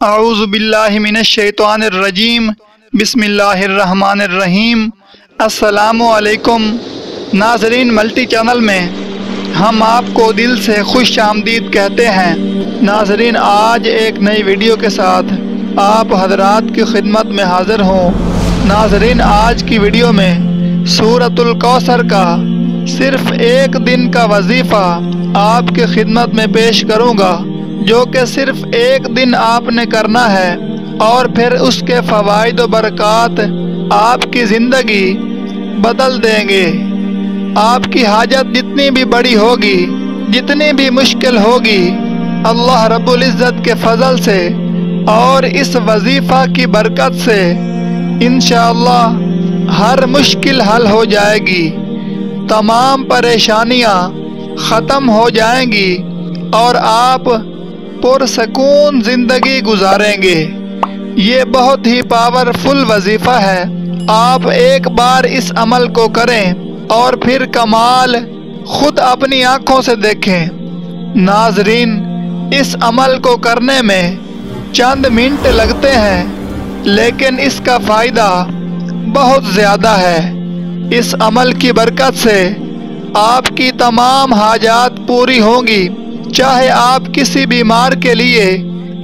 اعوذ باللہ من الشیطان الرجیم بسم اللہ الرحمن الرحیم۔ السلام علیکم ناظرین، ملٹی چینل میں ہم آپ کو دل سے خوش آمدید کہتے ہیں۔ ناظرین، آج ایک نئی ویڈیو کے ساتھ آپ حضرات کی خدمت میں حاضر ہوں۔ ناظرین، آج کی ویڈیو میں سورۃ الکوثر کا صرف ایک دن کا وظیفہ آپ کی خدمت میں پیش کروں گا، جو کہ صرف ایک دن آپ نے کرنا ہے اور پھر اس کے فوائد و برکات آپ کی زندگی بدل دیں گے۔ آپ کی حاجت جتنی بھی بڑی ہوگی، جتنی بھی مشکل ہوگی، اللہ رب العزت کے فضل سے اور اس وظیفہ کی برکت سے انشاءاللہ ہر مشکل حل ہو جائے گی، تمام پریشانیاں ختم ہو جائیں گی اور آپ پرسکون زندگی گزاریں گے۔ یہ بہت ہی پاورفل وظیفہ ہے۔ آپ ایک بار اس عمل کو کریں اور پھر کمال خود اپنی آنکھوں سے دیکھیں۔ ناظرین، اس عمل کو کرنے میں چند منٹ لگتے ہیں، لیکن اس کا فائدہ بہت زیادہ ہے۔ اس عمل کی برکت سے آپ کی تمام حاجات پوری ہوں گی، چاہے آپ کسی بیمار کے لیے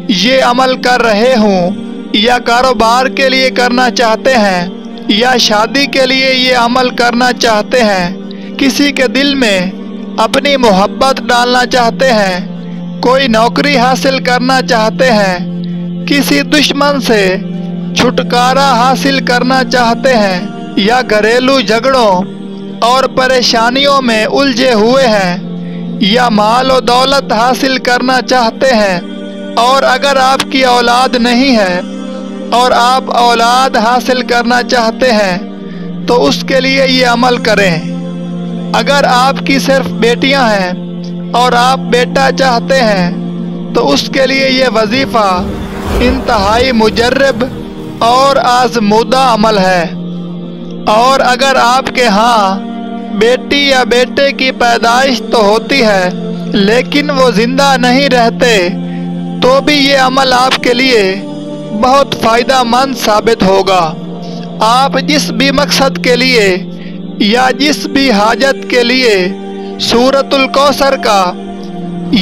یہ عمل کر رہے ہوں، یا کاروبار کے لیے کرنا چاہتے ہیں، یا شادی کے لیے یہ عمل کرنا چاہتے ہیں، کسی کے دل میں اپنی محبت ڈالنا چاہتے ہیں، کوئی نوکری حاصل کرنا چاہتے ہیں، کسی دشمن سے چھٹکارا حاصل کرنا چاہتے ہیں، یا گھریلو جھگڑوں اور پریشانیوں میں الجھے ہوئے ہیں، یا مال و دولت حاصل کرنا چاہتے ہیں، اور اگر آپ کی اولاد نہیں ہے اور آپ اولاد حاصل کرنا چاہتے ہیں تو اس کے لیے یہ عمل کریں۔ اگر آپ کی صرف بیٹیاں ہیں اور آپ بیٹا چاہتے ہیں تو اس کے لیے یہ وظیفہ انتہائی مجرب اور آزمودہ عمل ہے۔ اور اگر آپ کے ہاں بیٹی یا بیٹے کی پیدائش تو ہوتی ہے لیکن وہ زندہ نہیں رہتے، تو بھی یہ عمل آپ کے لیے بہت فائدہ مند ثابت ہوگا۔ آپ جس بھی مقصد کے لیے یا جس بھی حاجت کے لیے سورۃ الکوثر کا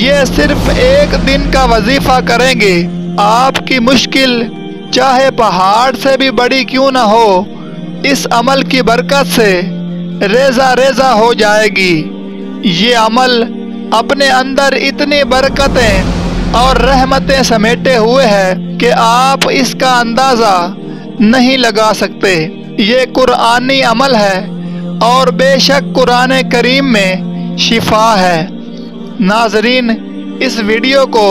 یہ صرف ایک دن کا وظیفہ کریں گے، آپ کی مشکل چاہے پہاڑ سے بھی بڑی کیوں نہ ہو، اس عمل کی برکت سے ریزہ ریزہ ہو جائے گی۔ یہ عمل اپنے اندر اتنی برکتیں اور رحمتیں سمیٹے ہوئے ہے کہ آپ اس کا اندازہ نہیں لگا سکتے۔ یہ قرآنی عمل ہے اور بے شک قرآن کریم میں شفا ہے۔ ناظرین، اس ویڈیو کو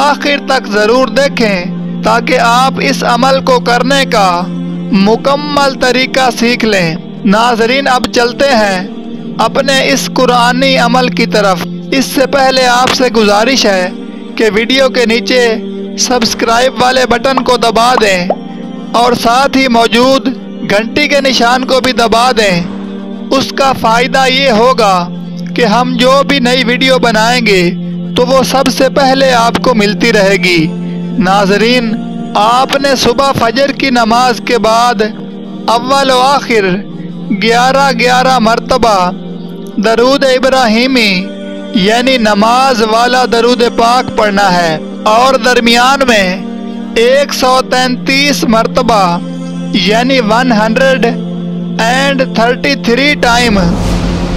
آخر تک ضرور دیکھیں تاکہ آپ اس عمل کو کرنے کا مکمل طریقہ سیکھ لیں۔ ناظرین، اب چلتے ہیں اپنے اس قرآنی عمل کی طرف۔ اس سے پہلے آپ سے گزارش ہے کہ ویڈیو کے نیچے سبسکرائب والے بٹن کو دبا دیں اور ساتھ ہی موجود گھنٹی کے نشان کو بھی دبا دیں۔ اس کا فائدہ یہ ہوگا کہ ہم جو بھی نئی ویڈیو بنائیں گے تو وہ سب سے پہلے آپ کو ملتی رہے گی۔ ناظرین، آپ نے صبح فجر کی نماز کے بعد اول و آخر 11 مرتبہ درود ابراہیمی یعنی نماز والا درود پاک پڑھنا ہے، اور درمیان میں 133 مرتبہ یعنی 133 ٹائم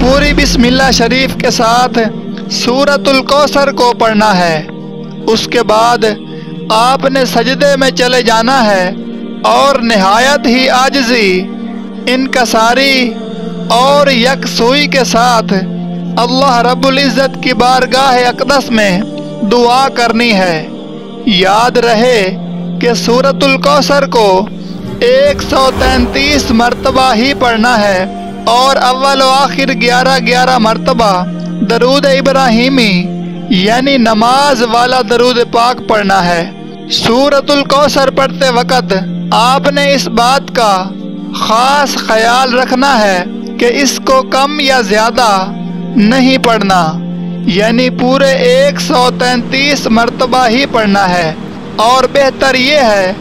پوری بسم اللہ شریف کے ساتھ سورۃ الکوثر کو پڑھنا ہے۔ اس کے بعد آپ نے سجدے میں چلے جانا ہے اور نہایت ہی عاجزی، انکساری اور یکسوئی کے ساتھ اللہ رب العزت کی بارگاہ اقدس میں دعا کرنی ہے۔ یاد رہے کہ سورۃ الکوثر کو 133 مرتبہ ہی پڑھنا ہے اور اول و آخر 11 مرتبہ درود ابراہیمی یعنی نماز والا درود پاک پڑھنا ہے۔ سورۃ الکوثر پڑھتے وقت آپ نے اس بات کا خاص خیال رکھنا ہے کہ اس کو کم یا زیادہ نہیں پڑھنا، یعنی پورے 133 مرتبہ ہی پڑھنا ہے۔ اور بہتر یہ ہے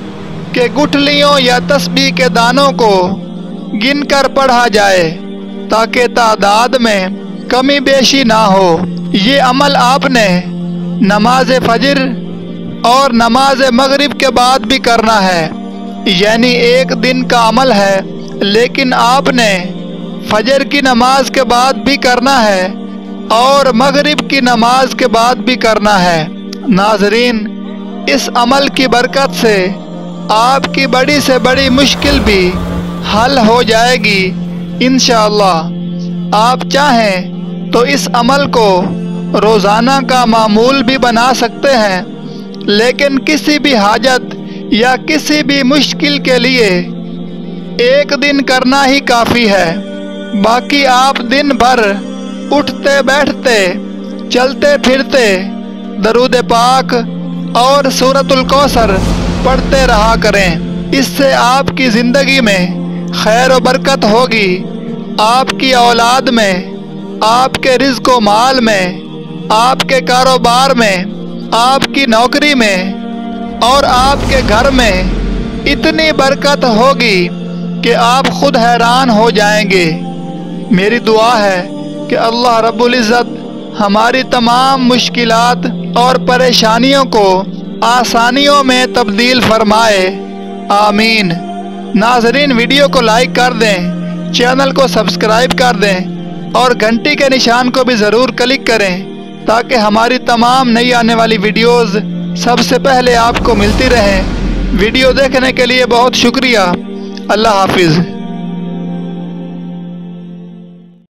کہ گٹھلیوں یا تسبیح کے دانوں کو گن کر پڑھا جائے تاکہ تعداد میں کمی بیشی نہ ہو۔ یہ عمل آپ نے نماز فجر اور نماز مغرب کے بعد بھی کرنا ہے، یعنی ایک دن کا عمل ہے، لیکن آپ نے فجر کی نماز کے بعد بھی کرنا ہے اور مغرب کی نماز کے بعد بھی کرنا ہے۔ ناظرین، اس عمل کی برکت سے آپ کی بڑی سے بڑی مشکل بھی حل ہو جائے گی انشاءاللہ۔ آپ چاہیں تو اس عمل کو روزانہ کا معمول بھی بنا سکتے ہیں، لیکن کسی بھی حاجت یا کسی بھی مشکل کے لیے ایک دن کرنا ہی کافی ہے۔ باقی آپ دن بھر اٹھتے بیٹھتے چلتے پھرتے درود پاک اور سورۃ الکوثر پڑھتے رہا کریں۔ اس سے آپ کی زندگی میں خیر و برکت ہوگی، آپ کی اولاد میں، آپ کے رزق و مال میں، آپ کے کاروبار میں، آپ کی نوکری میں اور آپ کے گھر میں اتنی برکت ہوگی کہ آپ خود حیران ہو جائیں گے۔ میری دعا ہے کہ اللہ رب العزت ہماری تمام مشکلات اور پریشانیوں کو آسانیوں میں تبدیل فرمائے، آمین۔ ناظرین، ویڈیو کو لائک کر دیں، چینل کو سبسکرائب کر دیں اور گھنٹی کے نشان کو بھی ضرور کلک کریں تاکہ ہماری تمام نئی آنے والی ویڈیوز سب سے پہلے آپ کو ملتی رہیں۔ ویڈیو دیکھنے کے لیے بہت شکریہ۔ اللہ حافظ۔